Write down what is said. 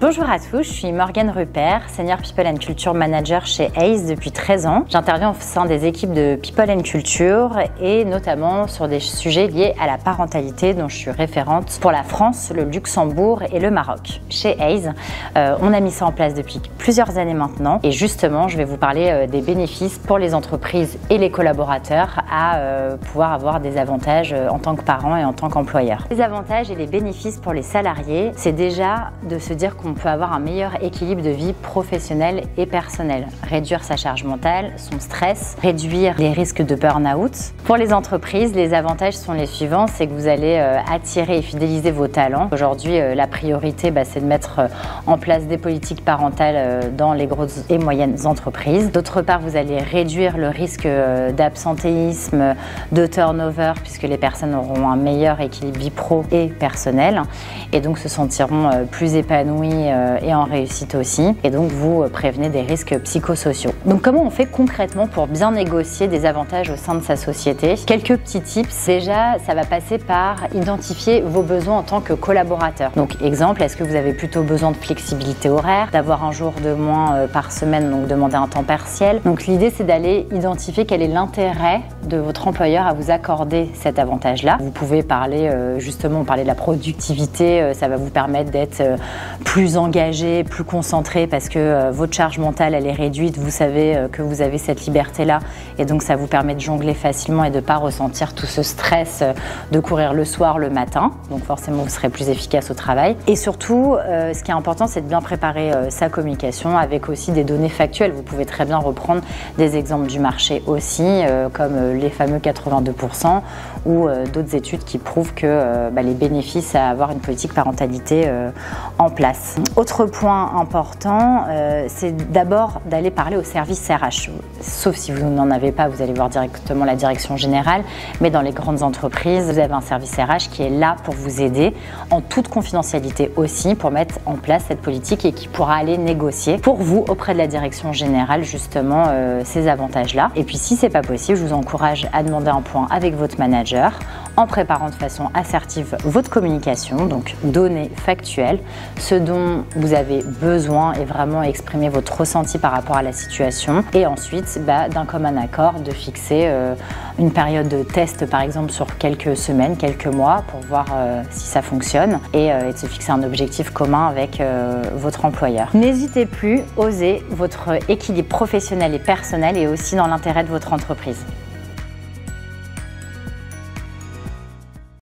Bonjour à tous, je suis Morgane Rupert, Senior People and Culture Manager chez ACE depuis 13 ans. J'interviens au sein des équipes de People and Culture et notamment sur des sujets liés à la parentalité dont je suis référente pour la France, le Luxembourg et le Maroc. Chez ACE, on a mis ça en place depuis plusieurs années maintenant et justement, je vais vous parler des bénéfices pour les entreprises et les collaborateurs à pouvoir avoir des avantages en tant que parents et en tant qu'employeurs. Les avantages et les bénéfices pour les salariés, c'est déjà de se dire qu'on peut avoir un meilleur équilibre de vie professionnelle et personnelle, réduire sa charge mentale, son stress, réduire les risques de burn-out. Pour les entreprises, les avantages sont les suivants, c'est que vous allez attirer et fidéliser vos talents. Aujourd'hui, la priorité, c'est de mettre en place des politiques parentales dans les grosses et moyennes entreprises. D'autre part, vous allez réduire le risque d'absentéisme, de turnover, puisque les personnes auront un meilleur équilibre vie pro et personnel, et donc se sentiront plus épanouis et en réussite aussi, et donc vous prévenez des risques psychosociaux. Donc comment on fait concrètement pour bien négocier des avantages au sein de sa société? Quelques petits tips. Déjà, ça va passer par identifier vos besoins en tant que collaborateur. Donc exemple, est-ce que vous avez plutôt besoin de flexibilité horaire, d'avoir un jour de moins par semaine, donc demander un temps partiel? Donc l'idée, c'est d'aller identifier quel est l'intérêt de votre employeur à vous accorder cet avantage-là. Vous pouvez parler justement, parler de la productivité, ça va vous permettre d'être plus engagé, plus concentré parce que votre charge mentale elle est réduite, vous savez que vous avez cette liberté-là et donc ça vous permet de jongler facilement et de ne pas ressentir tout ce stress de courir le soir, le matin. Donc forcément vous serez plus efficace au travail. Et surtout, ce qui est important, c'est de bien préparer sa communication avec aussi des données factuelles. Vous pouvez très bien reprendre des exemples du marché aussi, comme les fameux 82% ou d'autres études qui prouvent que les bénéfices à avoir une politique parentalité en place. Autre point important, c'est d'abord d'aller parler au service RH. Sauf si vous n'en avez pas, vous allez voir directement la direction générale, mais dans les grandes entreprises, vous avez un service RH qui est là pour vous aider en toute confidentialité aussi pour mettre en place cette politique et qui pourra aller négocier pour vous auprès de la direction générale justement ces avantages-là. Et puis si c'est pas possible, je vous encourage à demander un point avec votre manager en préparant de façon assertive votre communication, donc données factuelles, ce dont vous avez besoin et vraiment exprimer votre ressenti par rapport à la situation. Et ensuite, d'un commun accord, de fixer une période de test par exemple sur quelques semaines, quelques mois pour voir si ça fonctionne et de se fixer un objectif commun avec votre employeur. N'hésitez plus, osez, votre équilibre professionnel et personnel est aussi dans l'intérêt de votre entreprise.